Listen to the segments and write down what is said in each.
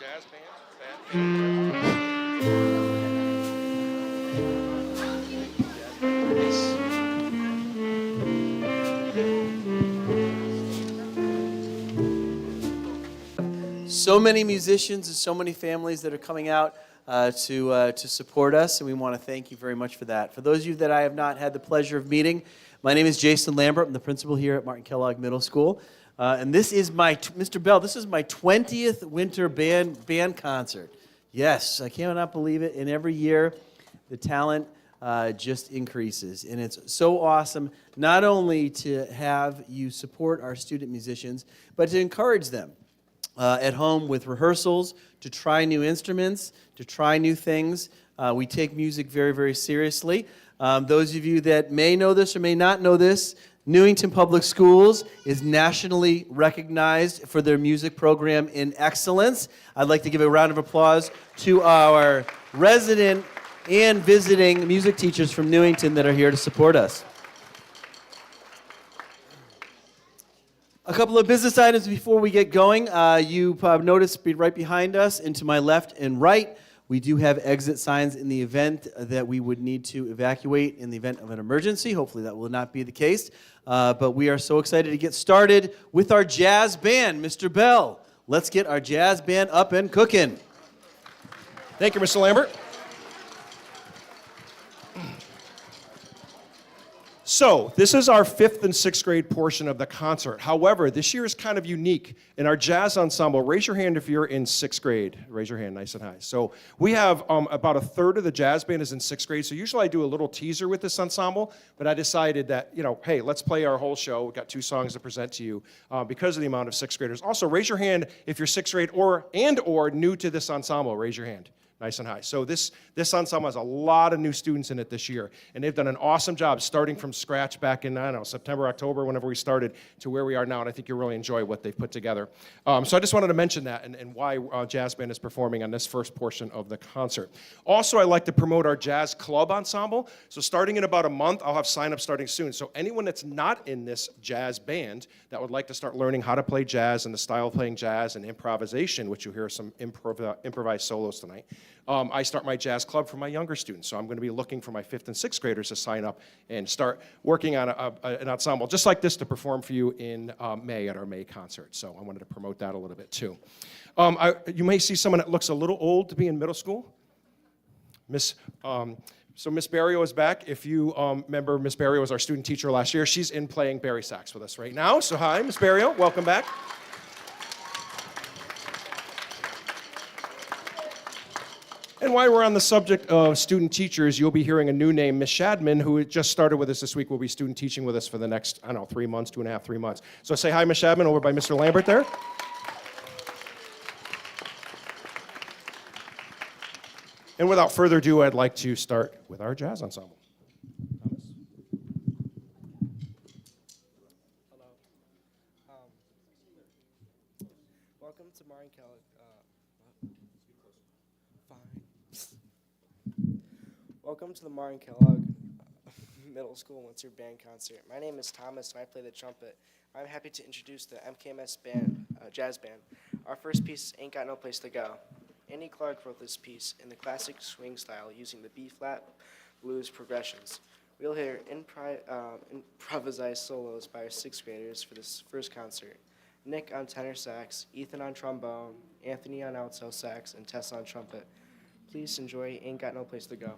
jazz band. So many musicians and so many families that are coming out to support us, and we want to thank you very much for that. For those of you that I have not had the pleasure of meeting, my name is Jason Lambert. I'm the principal here at Martin Kellogg Middle School, and this is Mr. Bell, this is my 20th winter band concert. Yes, I cannot believe it, and every year the talent just increases, and it's so awesome not only to have you support our student musicians, but to encourage them at home with rehearsals, to try new instruments, to try new things. We take music very, very seriously. Those of you that may know this or may not know this, Newington Public Schools is nationally recognized for their music program in excellence. I'd like to give a round of applause to our resident and visiting music teachers from Newington that are here to support us. A couple of business items before we get going. You noticed right behind us and to my left and right, we do have exit signs in the event that we would need to evacuate in the event of an emergency. Hopefully that will not be the case. But we are so excited to get started with our jazz band. Mr. Bell, let's get our jazz band up and cooking. Thank you, Mr. Lambert. So, this is our 5th and 6th grade portion of the concert. However, this year is kind of unique. In our jazz ensemble, raise your hand if you're in 6th grade. Raise your hand nice and high. So, we have about a third of the jazz band is in 6th grade. So, usually I do a little teaser with this ensemble, but I decided that, hey, let's play our whole show. We've got 2 songs to present to you because of the amount of 6th graders. Also, raise your hand if you're 6th grade or new to this ensemble. Raise your hand. Nice and high. So this ensemble has a lot of new students in it this year, and they've done an awesome job starting from scratch back in, September, October, whenever we started, to where we are now, and I think you'll really enjoy what they've put together. So I just wanted to mention that and why Jazz Band is performing on this first portion of the concert. Also, I like to promote our jazz club ensemble. So starting in about a month, I'll have sign-ups starting soon. So anyone that's not in this jazz band that would like to start learning how to play jazz and the style of playing jazz and improvisation, which you'll hear some improvised solos tonight, I start my jazz club for my younger students. So I'm going to be looking for my 5th and 6th graders to sign up and start working on an ensemble just like this to perform for you in May at our May concert. So I wanted to promote that a little bit too. You may see someone that looks a little old to be in middle school. Miss Barrio is back. If you remember, Miss Barrio was our student teacher last year. She's in playing bari sax with us right now. So hi, Miss Barrio. Welcome back. And while we're on the subject of student teachers, you'll be hearing a new name, Miss Shadman, who just started with us this week, will be student teaching with us for the next, 3 months, 2.5, 3 months. So say hi, Miss Shadman, over by Mr. Lambert there. And without further ado, I'd like to start with our jazz ensemble. Thomas? Hello. Welcome to Martin Kellogg. Welcome to the Martin Kellogg Middle School Winter Band Concert. My name is Thomas, and I play the trumpet. I'm happy to introduce the MKMS band, jazz band. Our first piece, Ain't Got No Place to Go. Andy Clark wrote this piece in the classic swing style using the B-flat blues progressions. We'll hear improvised solos by our 6th graders for this first concert. Nick on tenor sax, Ethan on trombone, Anthony on alto sax, and Tess on trumpet. Please enjoy Ain't Got No Place to Go.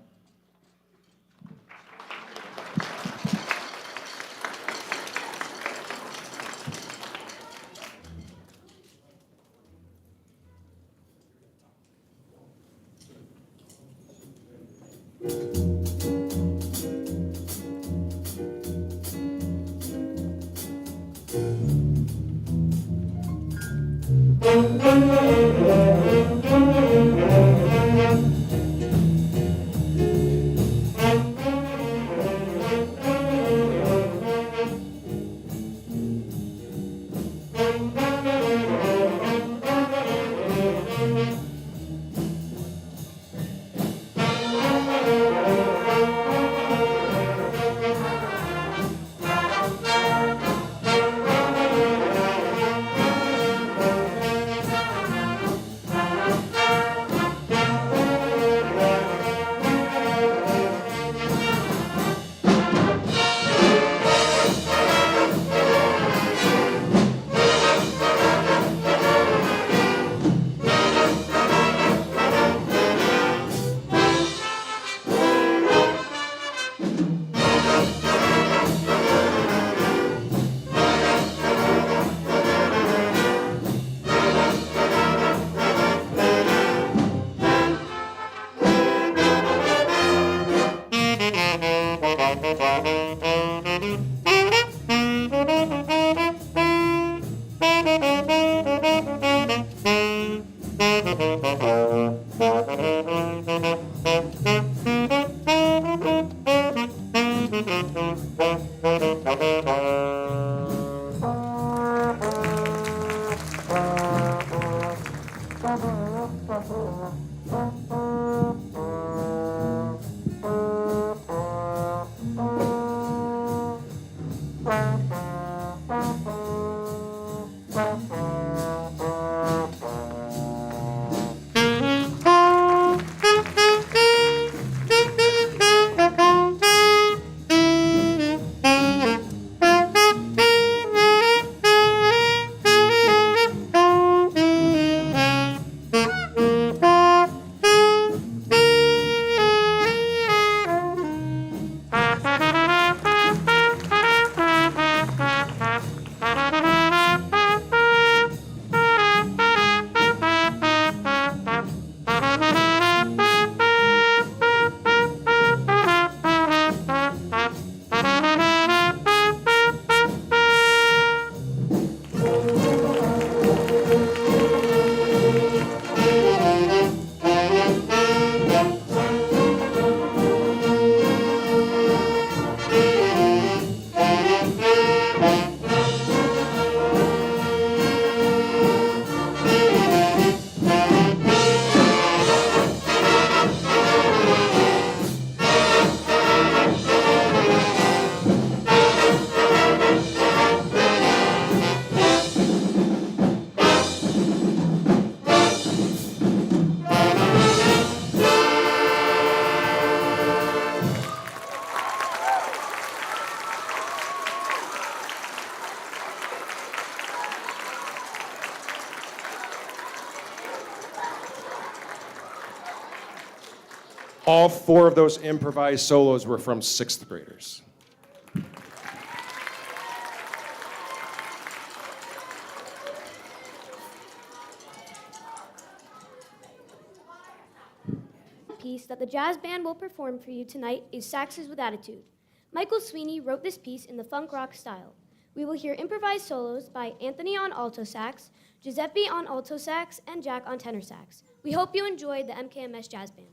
All 4 of those improvised solos were from 6th graders. Piece that the jazz band will perform for you tonight is Saxes with Attitude. Michael Sweeney wrote this piece in the funk rock style. We will hear improvised solos by Anthony on alto sax, Giuseppe on alto sax, and Jack on tenor sax. We hope you enjoy the MKMS Jazz Band.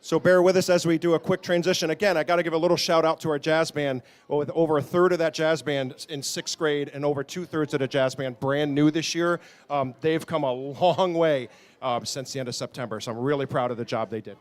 So bear with us as we do a quick transition. Again, I got to give a little shout out to our jazz band. With over a third of that jazz band in sixth grade and over 2/3 of the jazz band brand new this year. They've come a long way since the end of September, so I'm really proud of the job they did.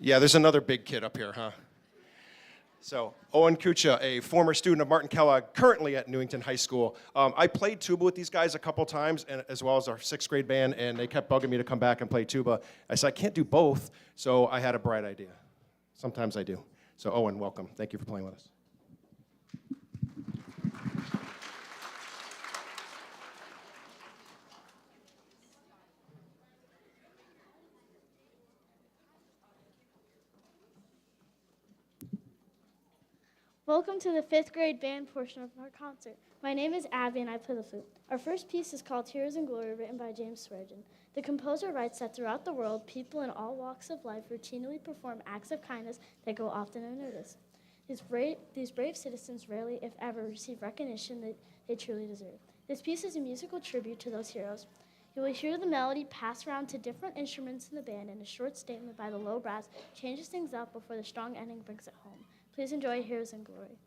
Yeah, there's another big kid up here, huh? So, Owen Kucha, a former student of Martin Kellogg, currently at Newington High School. I played tuba with these guys a couple times, and as well as our sixth grade band, and they kept bugging me to come back and play tuba. I said, I can't do both, so I had a bright idea. Sometimes I do. So, Owen, welcome. Thank you for playing with us. Welcome to the 5th grade band portion of our concert. My name is Abby and I play the flute. Our first piece is called Tears and Glory, written by James Spurgeon. The composer writes that throughout the world, people in all walks of life routinely perform acts of kindness that go often unnoticed. These brave citizens rarely, if ever, receive recognition that they truly deserve. This piece is a musical tribute to those heroes. You will hear the melody pass around to different instruments in the band, and a short statement by the low brass changes things up before the strong ending brings it home. Please enjoy Heroes in Glory.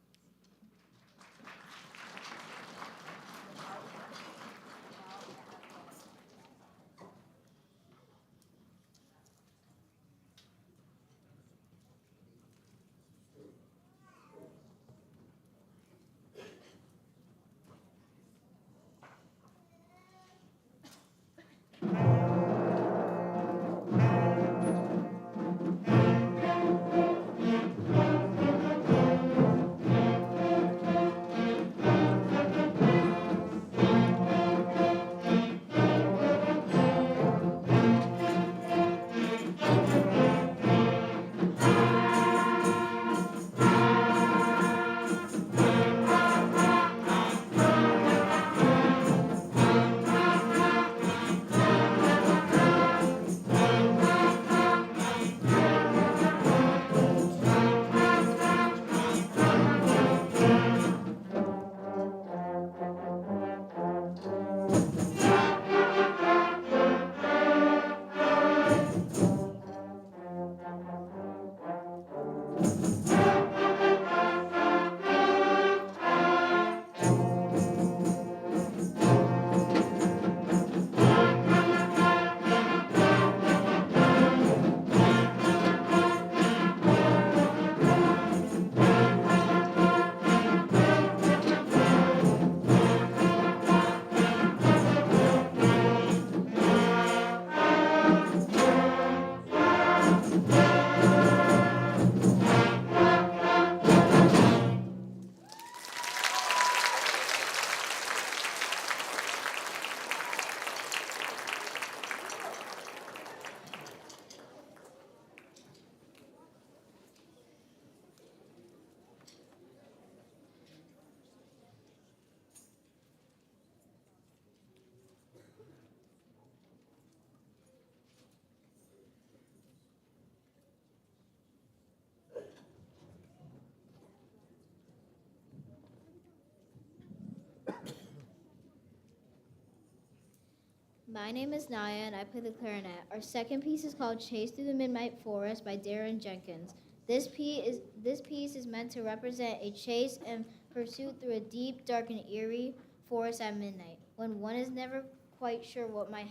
my name is Naya and I play the clarinet. Our second piece is called Chase Through the Midnight Forest by Darren Jenkins. This piece is meant to represent a chase and pursuit through a deep, dark, and eerie forest at midnight, when one is never quite sure what might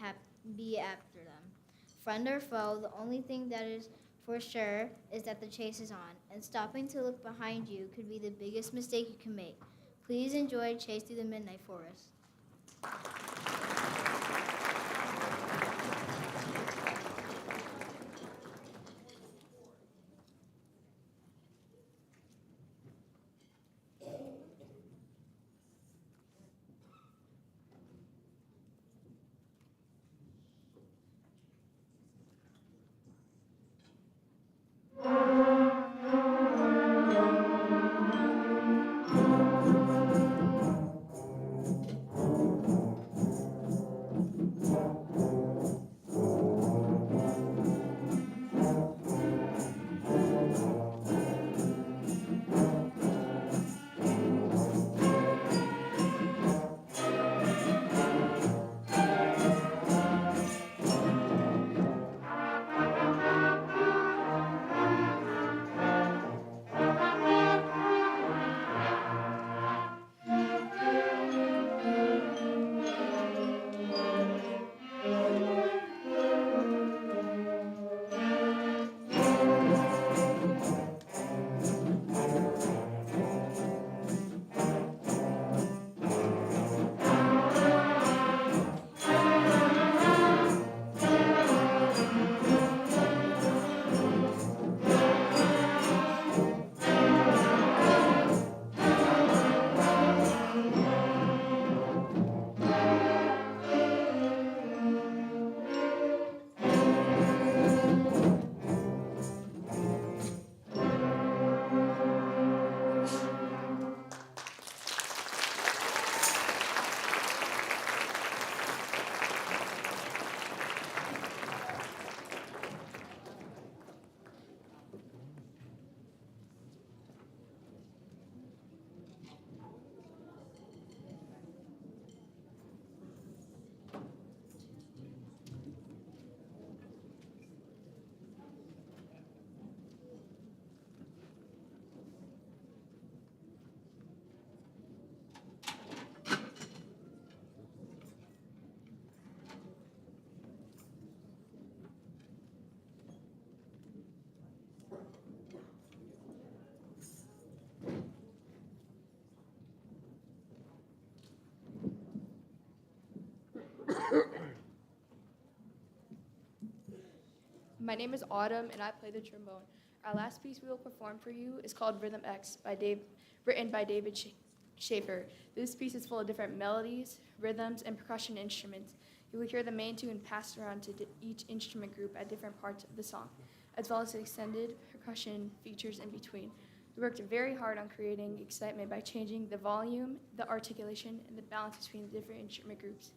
be after them. Friend or foe, the only thing that is for sure is that the chase is on, and stopping to look behind you could be the biggest mistake you can make. Please enjoy Chase Through the Midnight Forest. My name is Autumn, and I play the trombone. Our last piece we will perform for you is called Rhythm X, written by David Schaefer. This piece is full of different melodies, rhythms, and percussion instruments. You will hear the main tune passed around to each instrument group at different parts of the song, as well as extended percussion features in between. We worked very hard on creating excitement by changing the volume, the articulation, and the balance between the different instrument groups.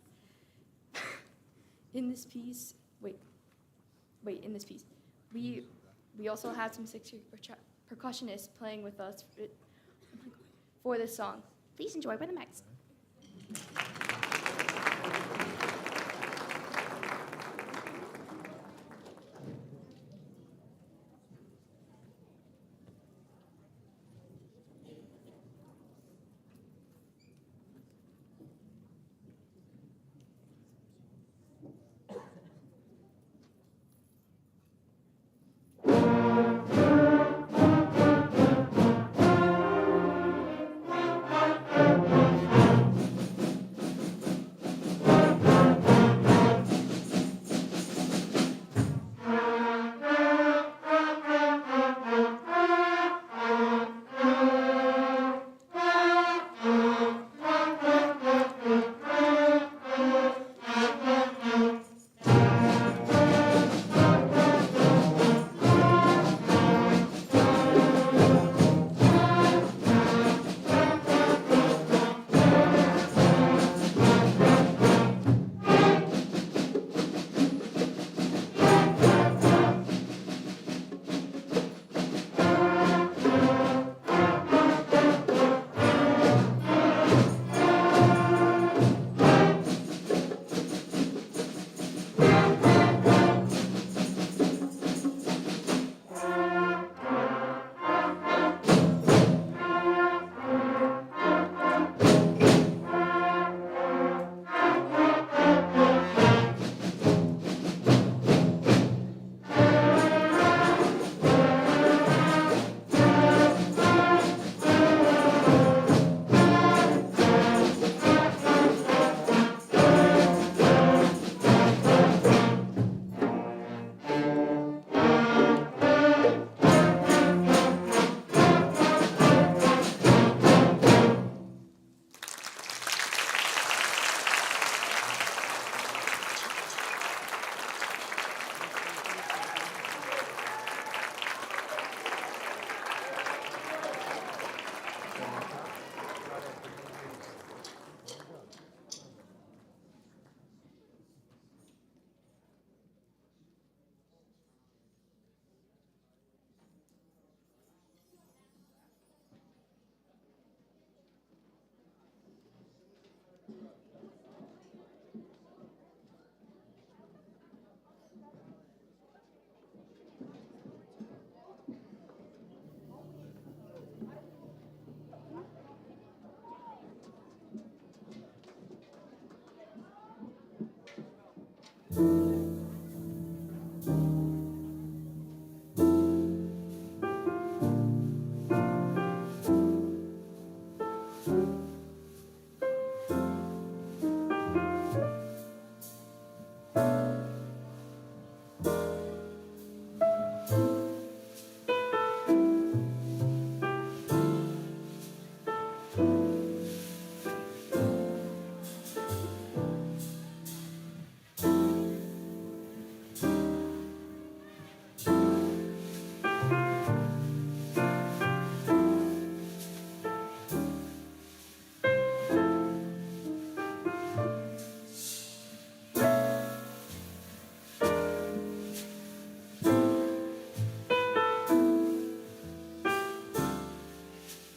In this piece, we also had some sixth-grade percussionists playing with us for this song. Please enjoy Rhythm X.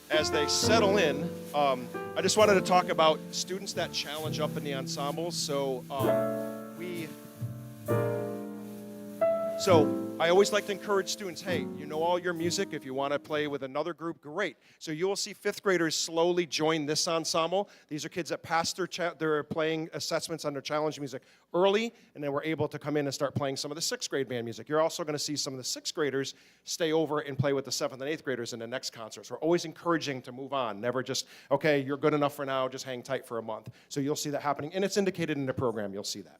As they settle in, I just wanted to talk about students that challenge up in the ensembles. So I always like to encourage students, hey, you know all your music. If you want to play with another group, great. So you will see fifth graders slowly join this ensemble. These are kids that passed their playing assessments on their challenge music early, and then were able to come in and start playing some of the sixth grade band music. You're also going to see some of the sixth graders stay over and play with the seventh and eighth graders in the next concerts. We're always encouraging to move on, never just, okay, you're good enough for now, just hang tight for a month. So you'll see that happening, and it's indicated in the program. You'll see that.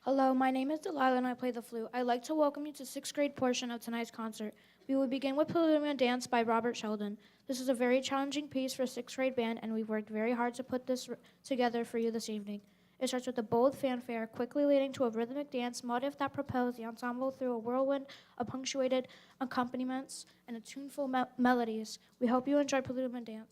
Hello, my name is Delilah and I play the flute. I'd like to welcome you to the sixth grade portion of tonight's concert. We will begin with Palooza Dance by Robert Sheldon. This is a very challenging piece for a sixth grade band, and we've worked very hard to put this together for you this evening. It starts with a bold fanfare, quickly leading to a rhythmic dance motif that propels the ensemble through a whirlwind of punctuated accompaniments and tuneful melodies. We hope you enjoy Palooza Dance.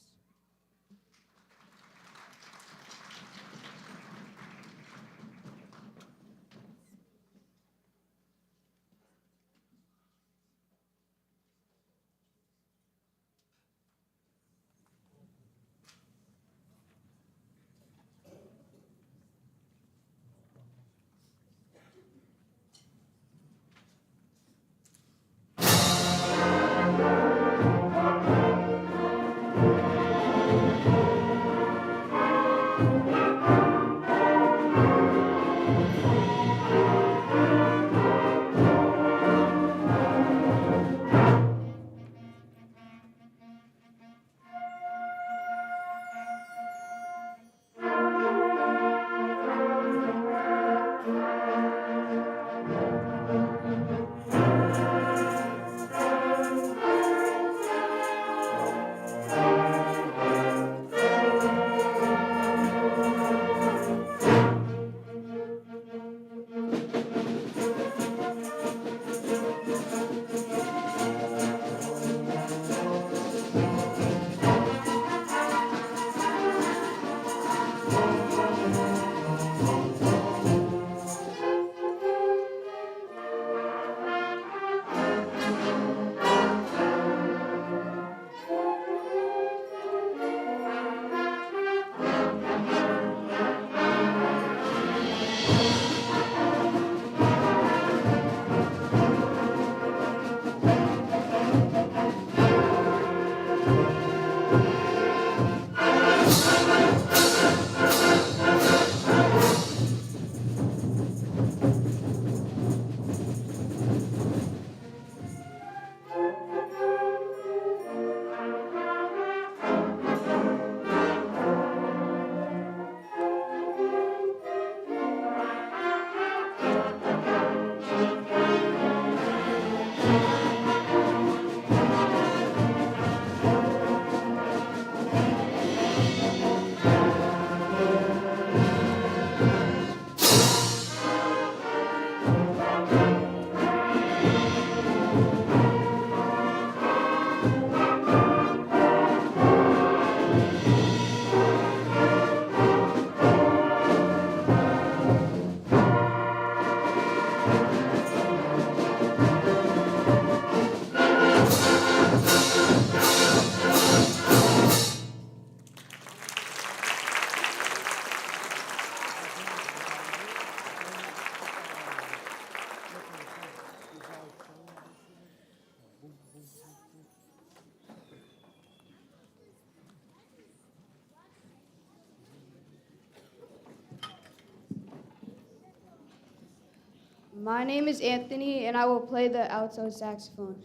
My name is Anthony, and I will play the alto saxophone.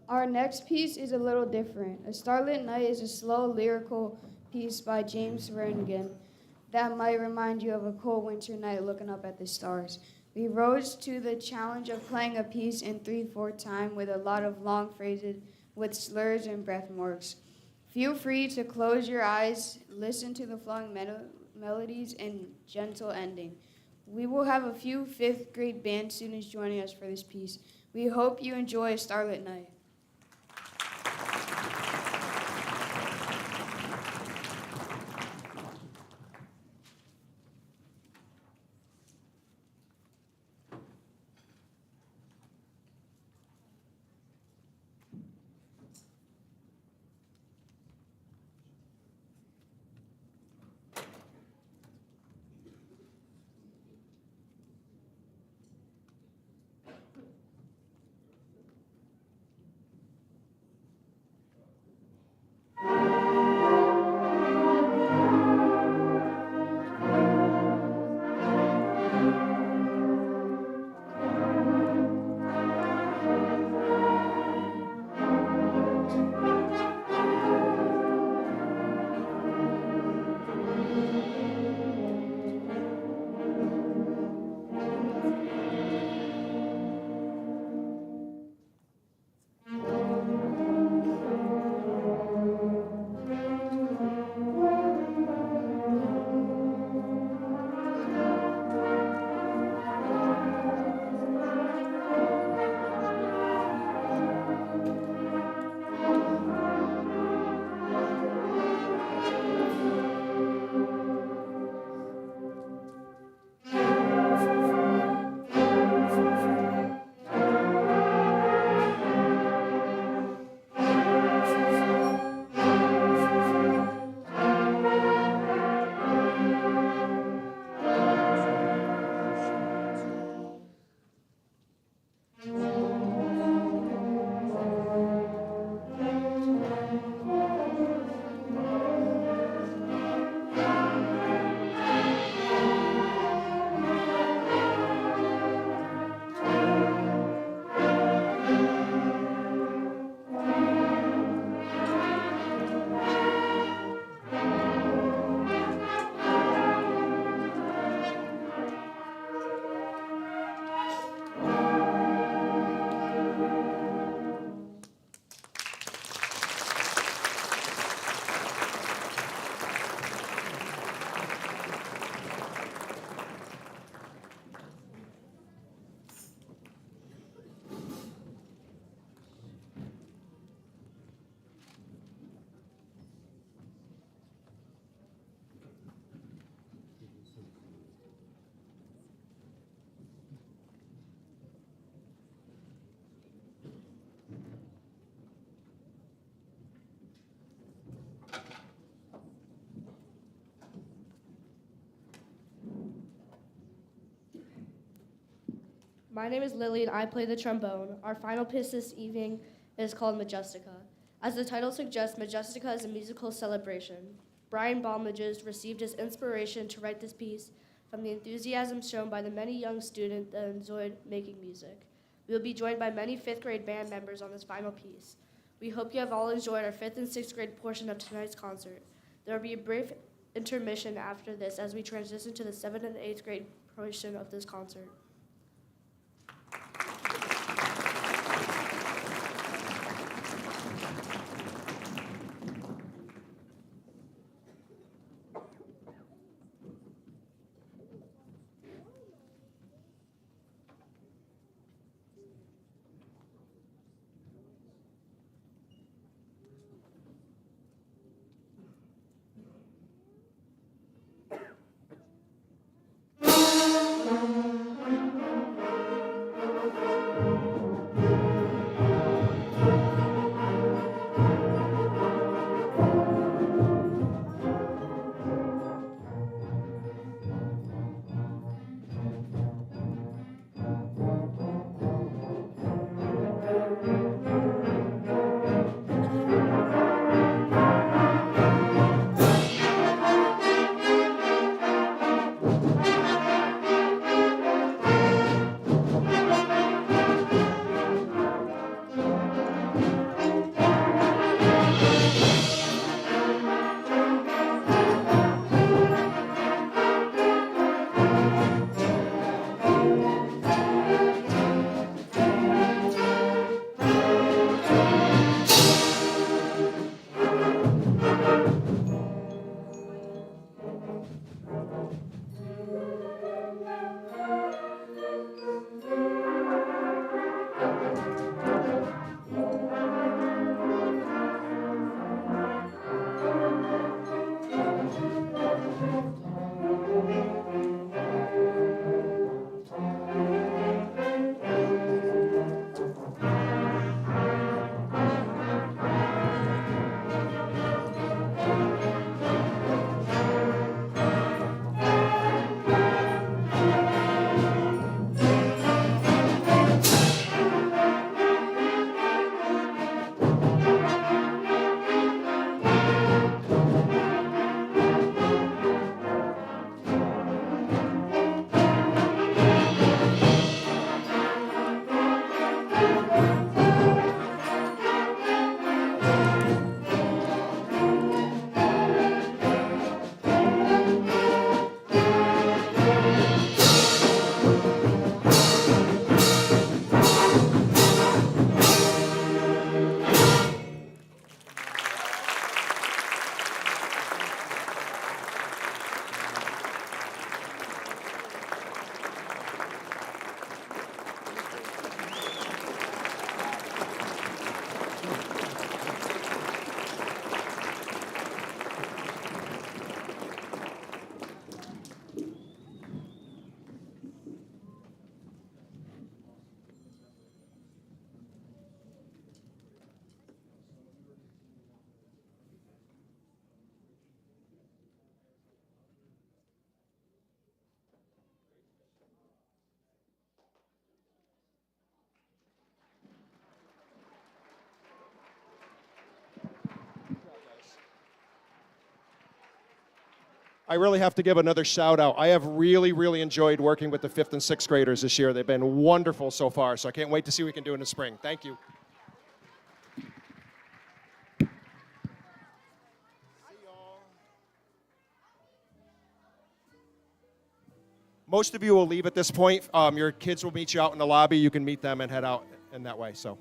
Our next piece is a little different. A Starlit Night is a slow, lyrical piece by James Rangan that might remind you of a cold winter night looking up at the stars. We rose to the challenge of playing a piece in 3/4 time with a lot of long phrases with slurs and breath marks. Feel free to close your eyes, listen to the flowing melodies and gentle ending. We will have a few 5th grade band students joining us for this piece. We hope you enjoy A Starlit Night. My name is Lily and I play the trombone. Our final piece this evening is called Majestica. As the title suggests, Majestica is a musical celebration. Brian Balmages received his inspiration to write this piece from the enthusiasm shown by the many young students that enjoyed making music. We will be joined by many 5th grade band members on this final piece. We hope you have all enjoyed our 5th and 6th grade portion of tonight's concert. There will be a brief intermission after this as we transition to the 7th and 8th grade portion of this concert. I really have to give another shout out. I have really, really enjoyed working with the 5th and 6th graders this year. They've been wonderful so far, so I can't wait to see what we can do in the spring. Thank you. Most of you will leave at this point. Your kids will meet you out in the lobby. You can meet them and head out in that way. So.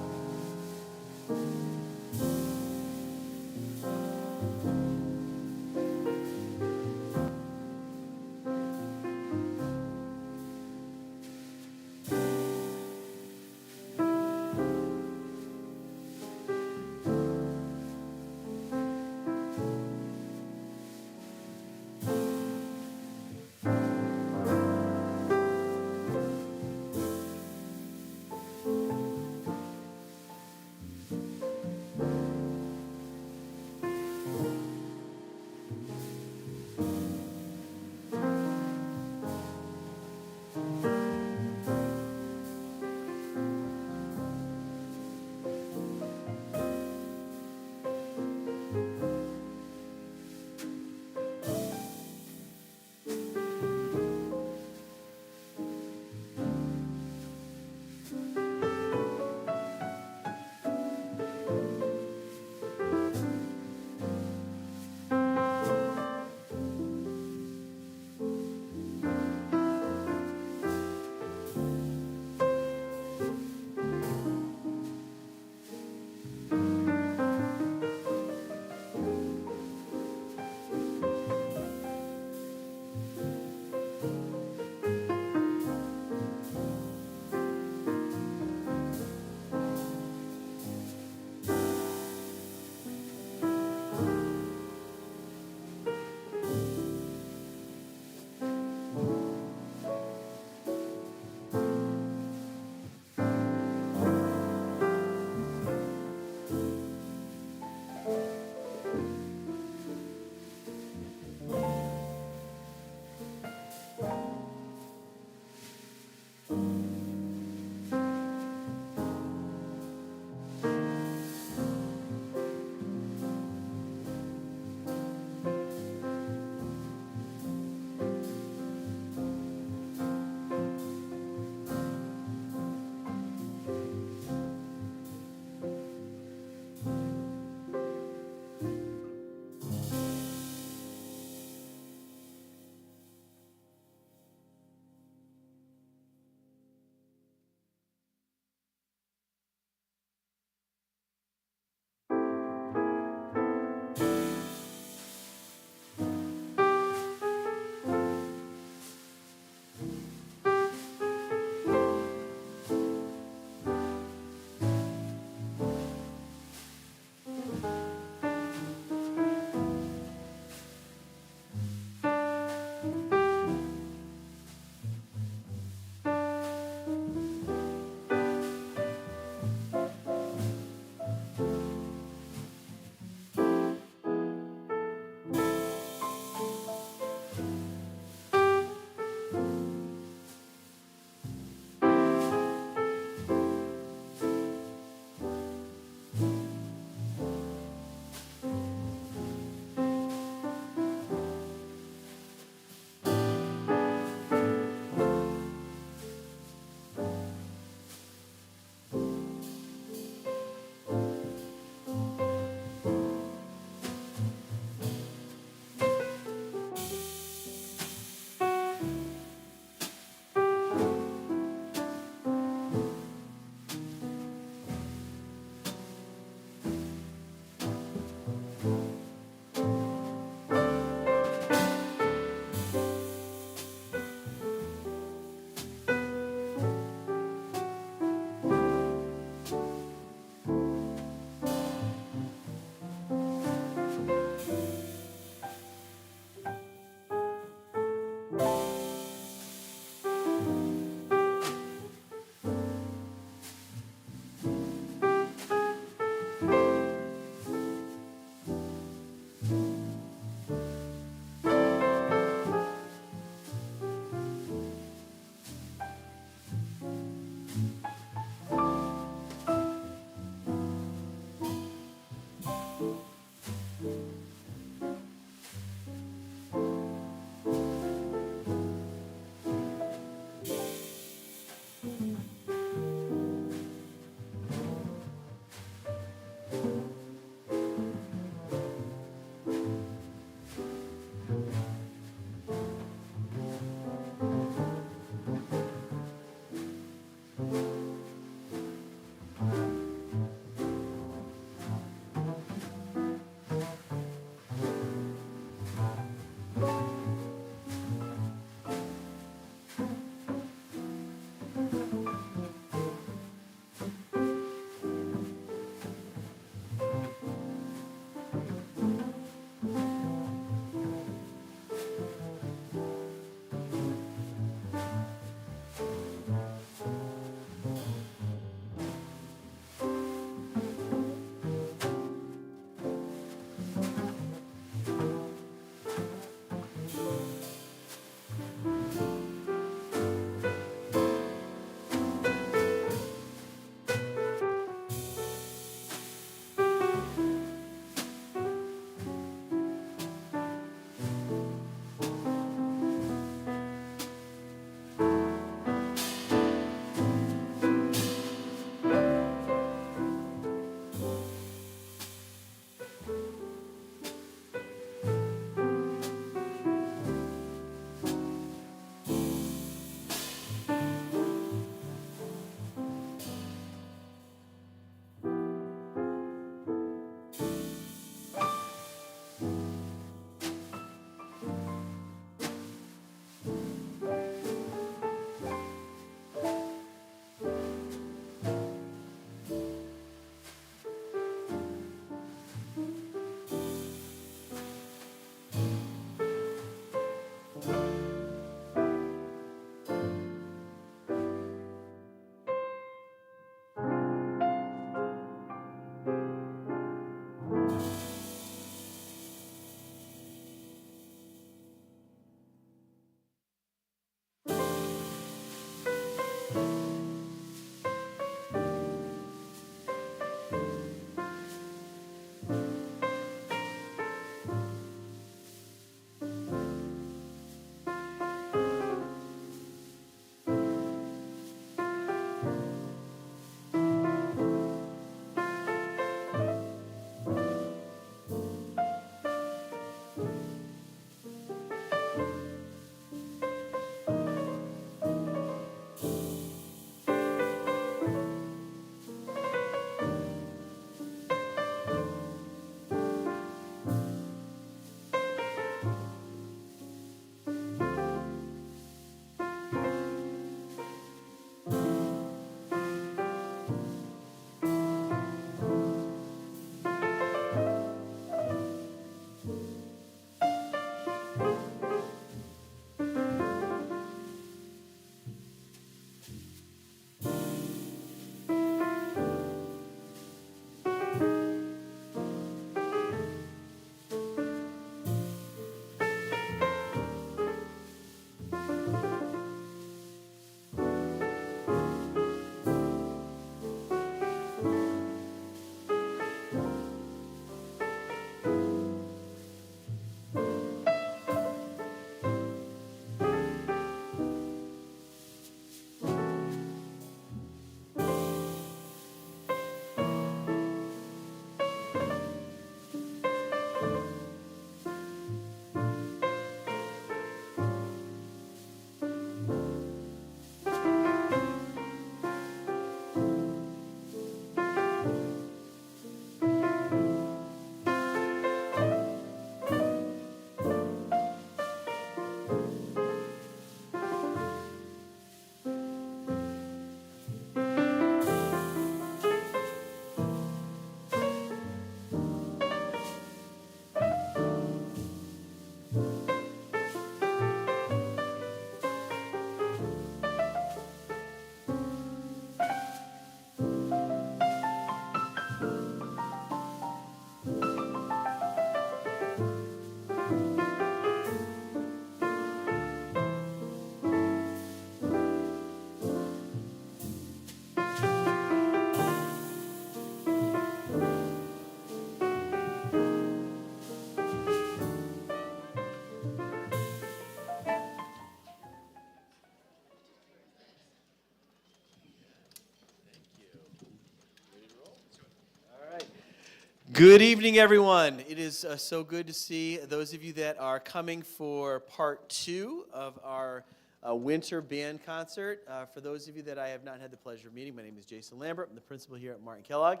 Good evening, everyone. It is so good to see those of you that are coming for part 2 of our winter band concert. For those of you that I have not had the pleasure of meeting, my name is Jason Lambert. I'm the principal here at Martin Kellogg.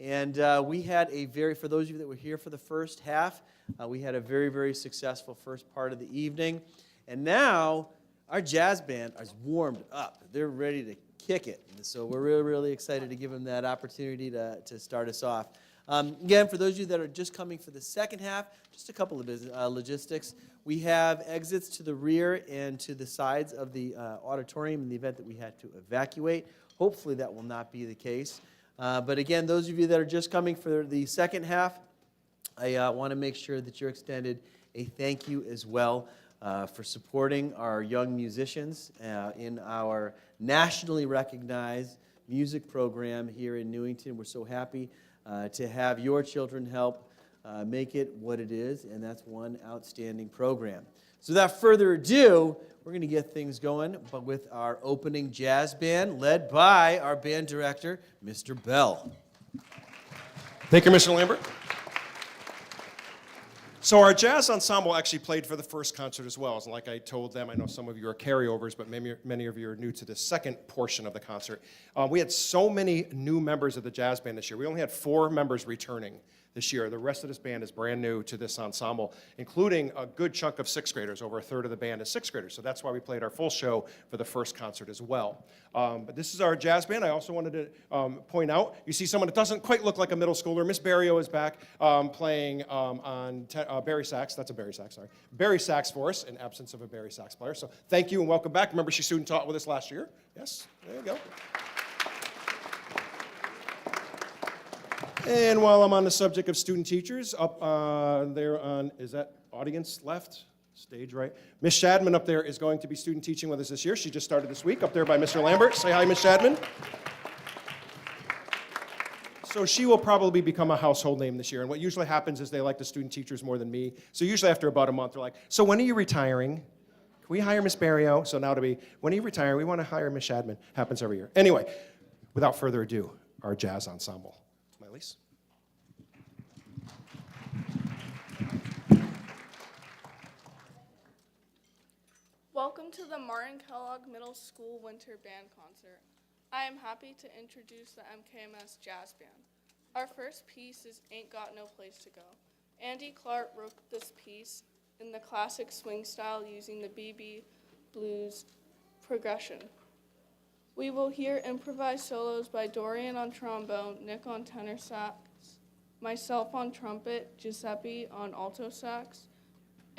And we had for those of you that were here for the first half, we had a very, very successful first part of the evening. And now our jazz band is warmed up. They're ready to kick it. And so we're really, really excited to give them that opportunity to start us off. Again, for those of you that are just coming for the second half, just a couple of logistics. We have exits to the rear and to the sides of the auditorium in the event that we had to evacuate. Hopefully that will not be the case. But again, those of you that are just coming for the second half, I want to make sure that you're extended a thank you as well for supporting our young musicians in our nationally recognized music program here in Newington. We're so happy to have your children help make it what it is, and that's one outstanding program. So without further ado, we're going to get things going, but with our opening jazz band, led by our band director, Mr. Bell. Thank you, Mr. Lambert. So our jazz ensemble actually played for the first concert as well. And like I told them, I know some of you are carryovers, but many of you are new to the second portion of the concert. We had so many new members of the jazz band this year. We only had 4 members returning this year. The rest of this band is brand new to this ensemble, including a good chunk of 6th graders. Over a third of the band is 6th graders. So that's why we played our full show for the first concert as well. But this is our jazz band. I also wanted to point out, you see someone that doesn't quite look like a middle schooler. Miss Barrio is back playing on Barry sax. That's a Barry sax, sorry. Barry sax for us in absence of a Barry sax player. So thank you and welcome back. Remember, she student taught with us last year. Yes, there you go. And while I'm on the subject of student teachers, up there on, is that audience left? Stage right. Miss Shadman up there is going to be student teaching with us this year. She just started this week, up there by Mr. Lambert. Say hi, Miss Shadman. So she will probably become a household name this year. And what usually happens is they like the student teachers more than me. So usually after about a month, they're like, so when are you retiring? Can we hire Miss Barrio? So now to be, when are you retiring? We want to hire Miss Shadman. Happens every year. Anyway, without further ado, our jazz ensemble. Elise. Welcome to the Martin Kellogg Middle School Winter Band Concert. I am happy to introduce the MKMS Jazz Band. Our first piece is Ain't Got No Place to Go. Andy Clark wrote this piece in the classic swing style using the BB blues progression. We will hear improvised solos by Dorian on trombone, Nick on tenor sax, myself on trumpet, Giuseppe on alto sax,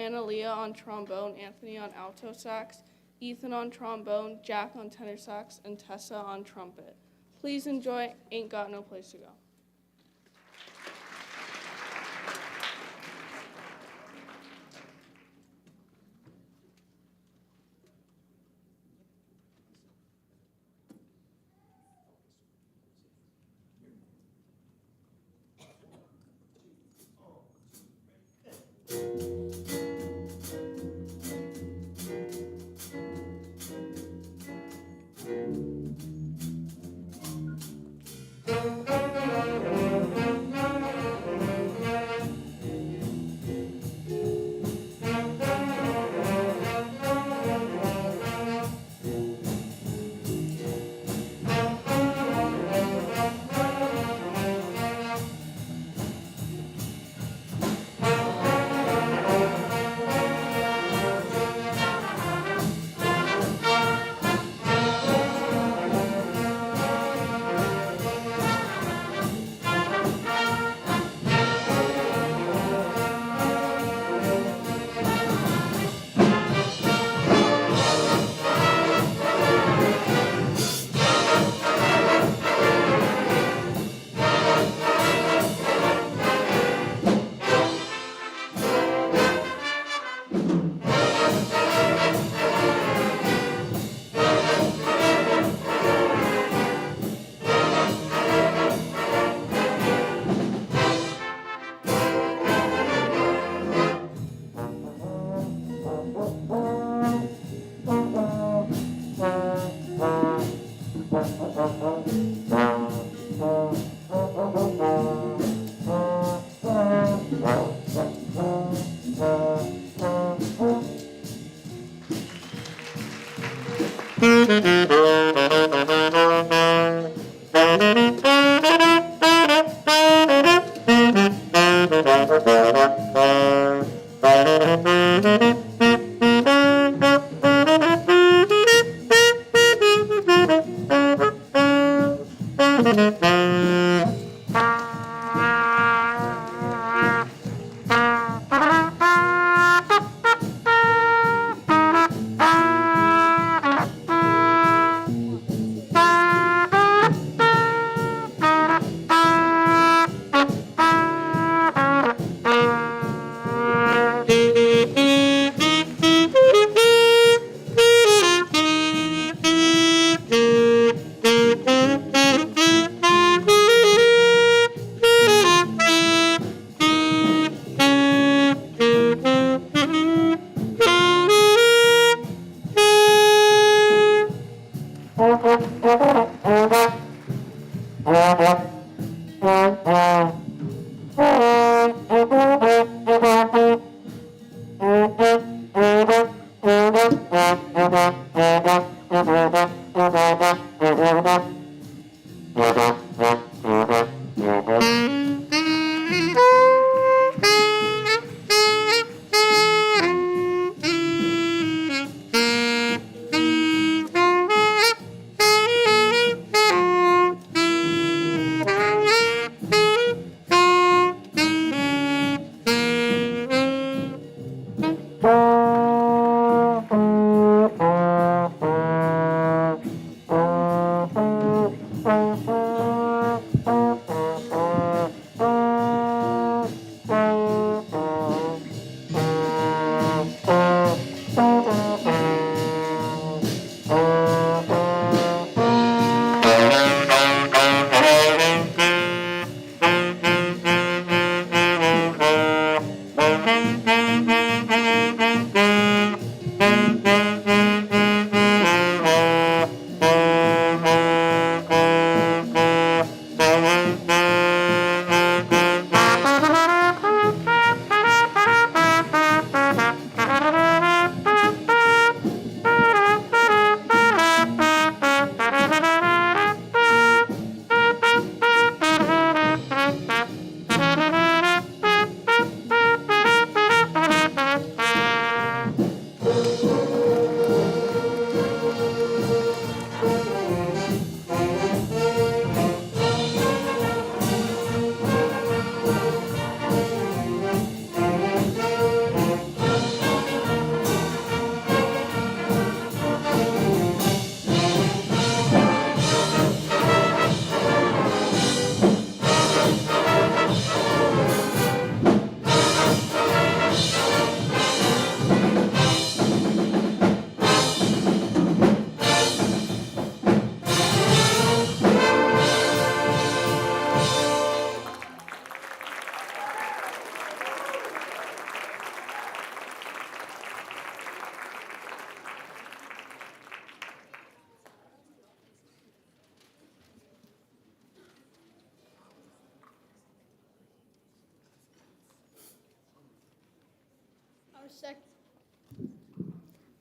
Analia on trombone, Anthony on alto sax, Ethan on trombone, Jack on tenor sax, and Tessa on trumpet. Please enjoy Ain't Got No Place to Go.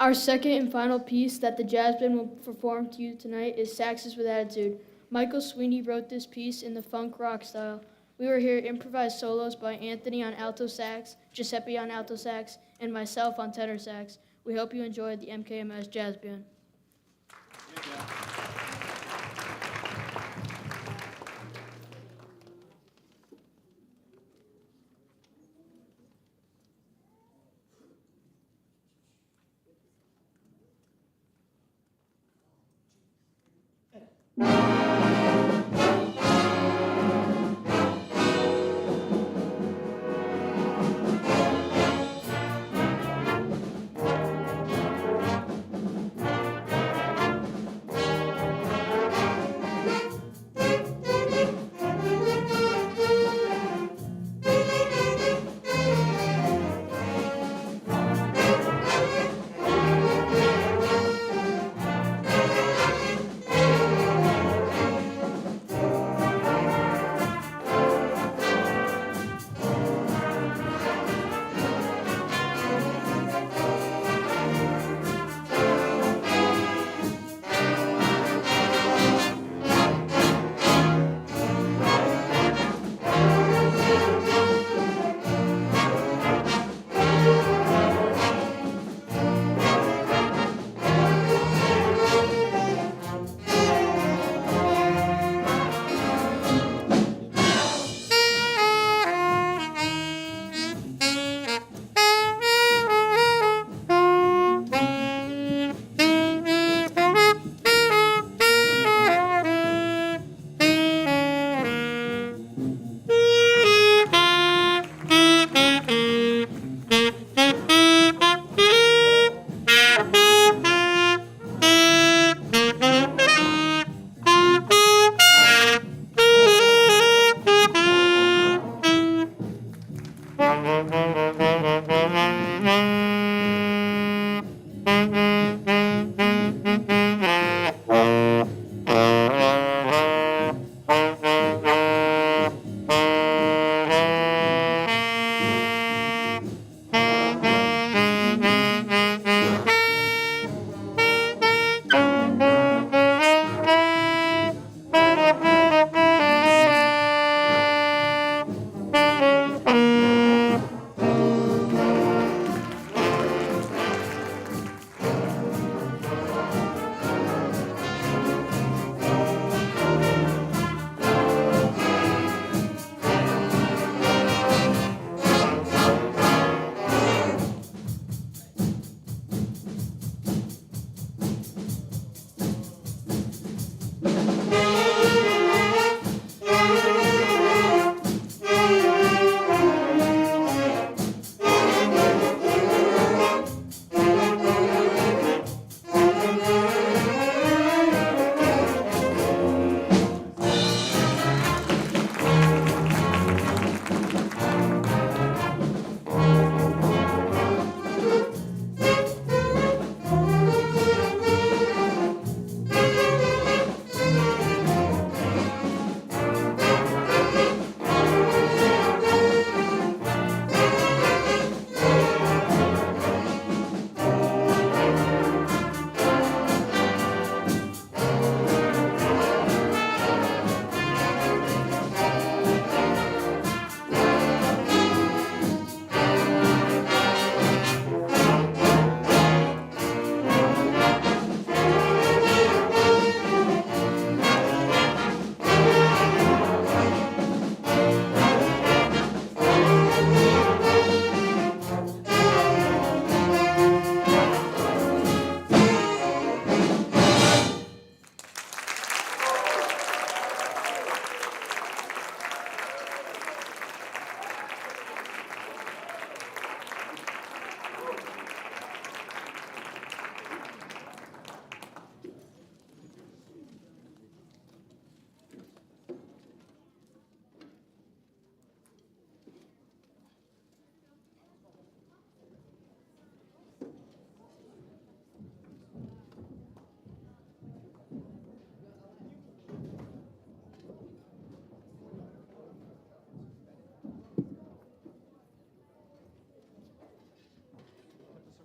Our second and final piece that the jazz band will perform to you tonight is Saxes with Attitude. Michael Sweeney wrote this piece in the funk rock style. We will hear improvised solos by Anthony on alto sax, Giuseppe on alto sax, and myself on tenor sax. We hope you enjoy the MKMS Jazz Band.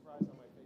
surprise on my face.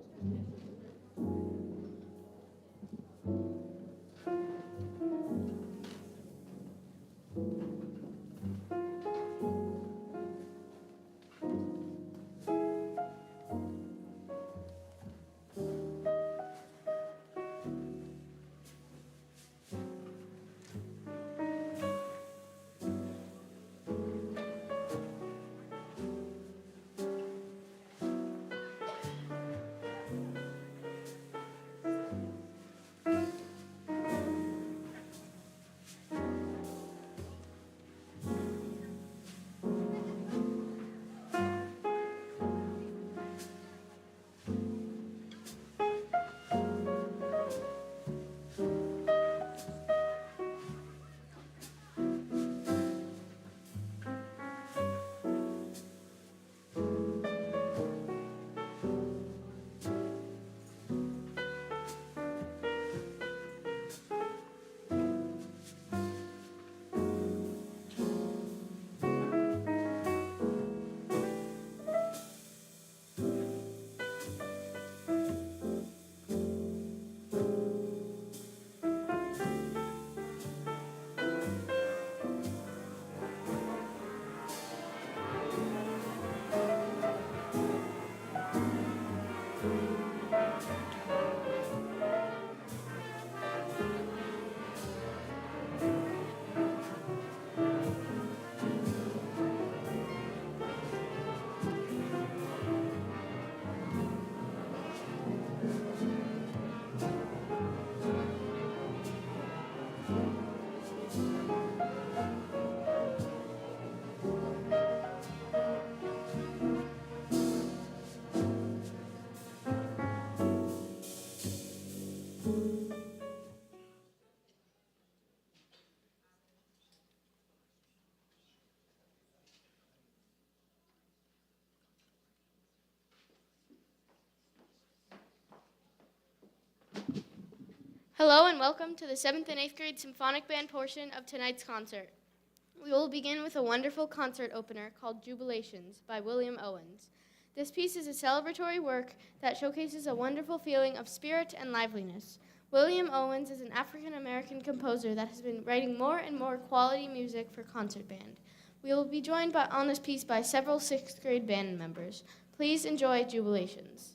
Hello and welcome to the 7th and 8th grade symphonic band portion of tonight's concert. We will begin with a wonderful concert opener called Jubilations by William Owens. This piece is a celebratory work that showcases a wonderful feeling of spirit and liveliness. William Owens is an African-American composer that has been writing more and more quality music for concert band. We will be joined on this piece by several 6th grade band members. Please enjoy Jubilations.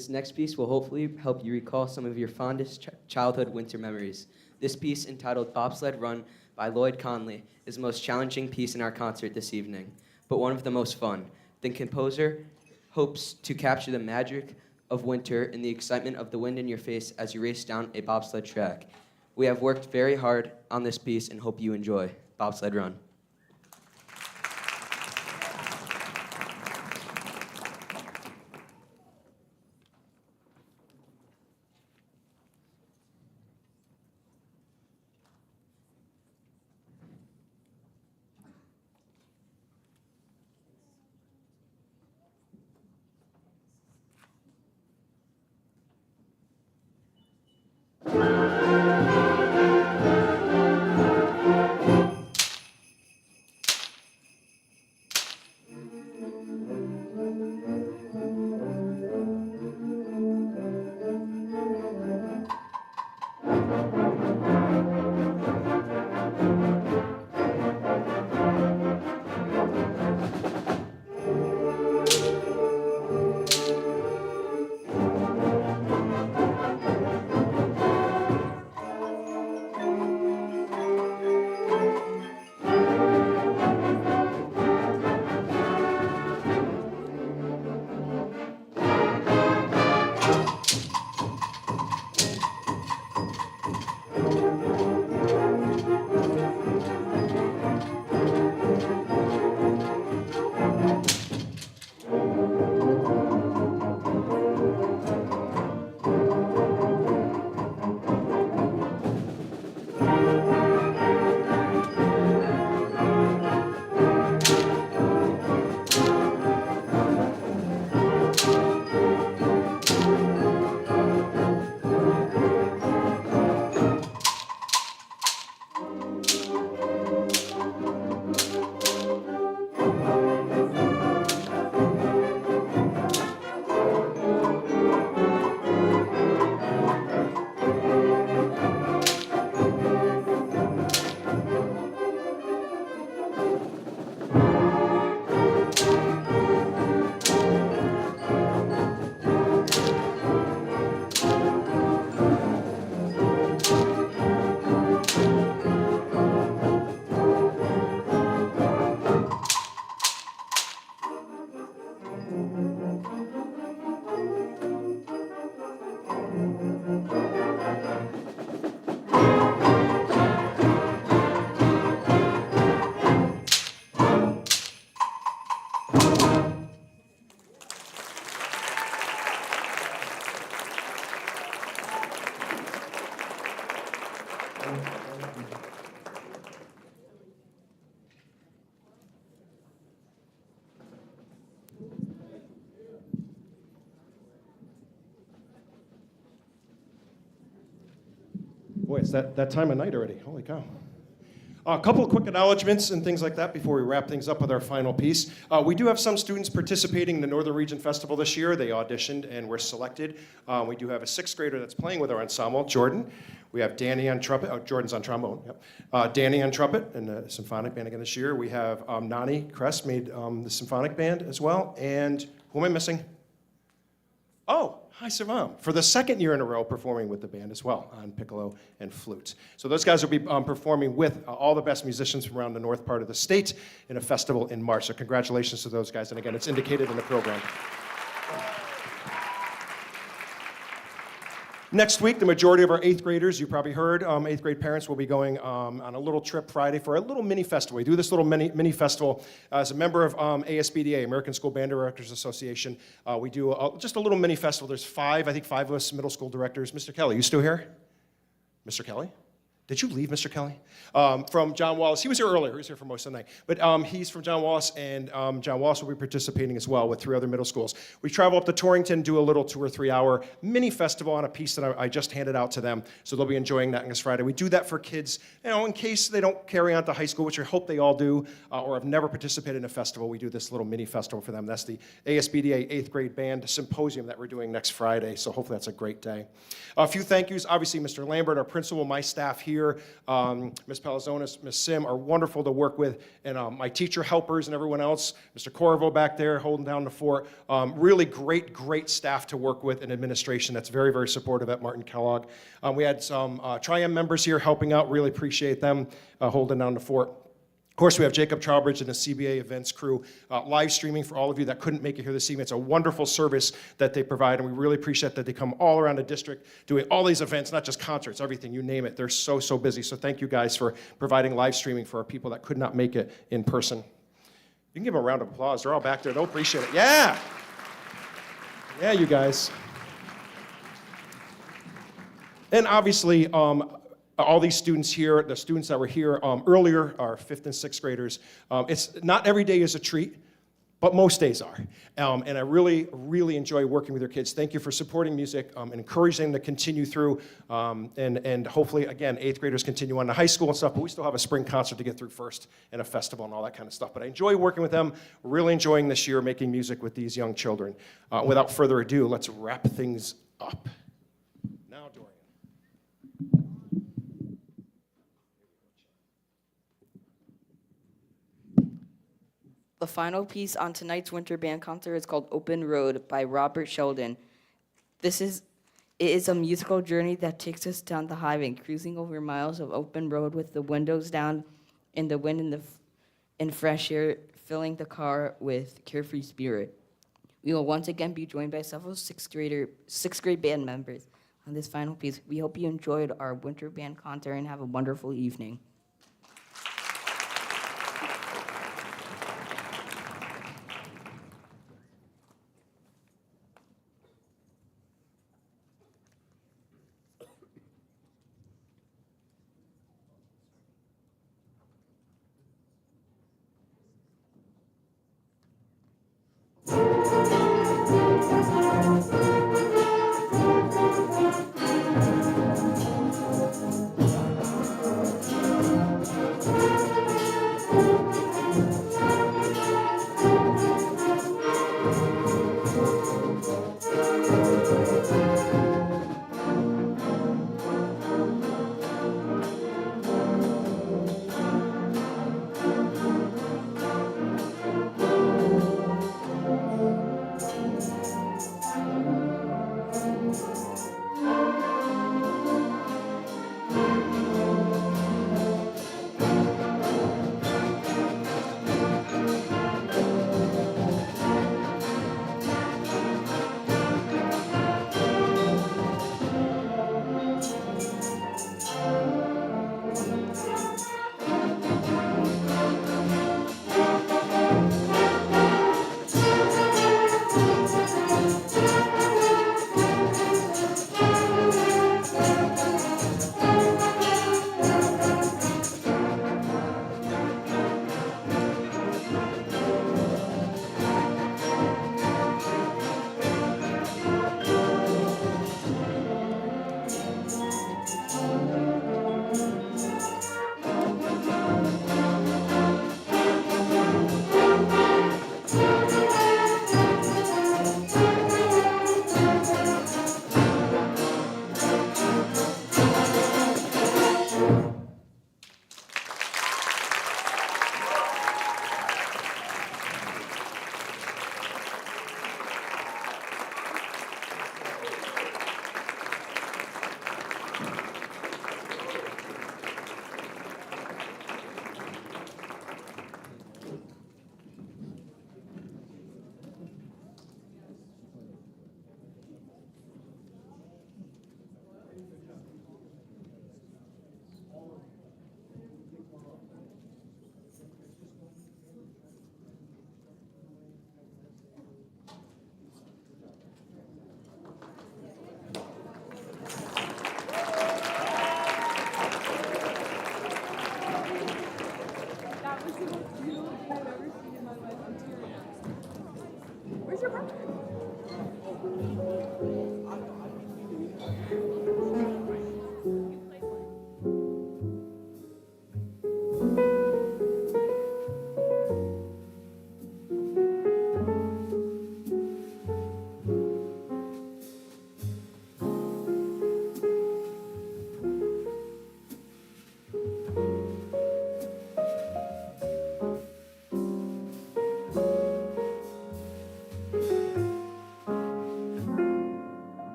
This next piece will hopefully help you recall some of your fondest childhood winter memories. This piece, entitled Bobsled Run by Lloyd Conley, is the most challenging piece in our concert this evening, but one of the most fun. The composer hopes to capture the magic of winter and the excitement of the wind in your face as you race down a bobsled track. We have worked very hard on this piece and hope you enjoy. Bobsled Run. Boy, it's that time of night already. Holy cow. A couple of quick acknowledgments and things like that before we wrap things up with our final piece. We do have some students participating in the Northern Region Festival this year. They auditioned and were selected. We do have a 6th grader that's playing with our ensemble, Jordan. We have Danny on trumpet. Oh, Jordan's on trombone. Yep. Danny on trumpet in the Symphonic Band again this year. We have Nani Kress made the Symphonic Band as well. And who am I missing? Oh, hi, Savam, for the 2nd year in a row performing with the band as well on piccolo and flute. So those guys will be performing with all the best musicians from around the north part of the state in a festival in March. So congratulations to those guys. And again, it's indicated in the program. Next week, the majority of our 8th graders, you probably heard, 8th grade parents will be going on a little trip Friday for a little mini festival. We do this little mini festival as a member of ASBDA, American School Band Directors Association. We do just a little mini festival. There's 5 of us middle school directors. Mr. Kelly, you still here? Mr. Kelly? Did you leave, Mr. Kelly? From John Wallace. He was here earlier. He was here for most of the night. But he's from John Wallace, and John Wallace will be participating as well with 3 other middle schools. We travel up to Torrington, do a little 2 or 3 hour mini festival on a piece that I just handed out to them. So they'll be enjoying that next Friday. We do that for kids, in case they don't carry on to high school, which I hope they all do, or have never participated in a festival. We do this little mini festival for them. That's the ASBDA 8th grade band symposium that we're doing next Friday. So hopefully that's a great day. A few thank yous. Obviously, Mr. Lambert, our principal, my staff here. here, Ms. Palazonis, Ms. Sim are wonderful to work with, and my teacher helpers and everyone else, Mr. Corvo back there holding down the fort. Really great staff to work with and administration that's very, very supportive at Martin Kellogg. We had some Tri-M members here helping out, really appreciate them holding down the fort. Of course, we have Jacob Trowbridge and the CBA events crew live streaming for all of you that couldn't make it here this evening. It's a wonderful service that they provide, and we really appreciate that they come all around the district doing all these events, not just concerts, everything, you name it. They're so busy. So thank you guys for providing live streaming for our people that could not make it in person. You can give them a round of applause. They're all back there. They'll appreciate it. Yeah! Yeah, you guys. And obviously, all these students here, the students that were here earlier, are 5th and 6th graders. It's not every day is a treat, but most days are. And I really enjoy working with your kids. Thank you for supporting music and encouraging them to continue through. And hopefully, again, 8th graders continue on to high school and stuff, but we still have a spring concert to get through first and a festival and all that kind of stuff. But I enjoy working with them, really enjoying this year making music with these young children. Without further ado, let's wrap things up. Now, Dorian. The final piece on tonight's winter band concert is called Open Road by Robert Sheldon. It is a musical journey that takes us down the highway, cruising over miles of open road with the windows down and the wind and fresh air filling the car with carefree spirit. We will once again be joined by several sixth grade band members on this final piece. We hope you enjoyed our winter band concert and have a wonderful evening.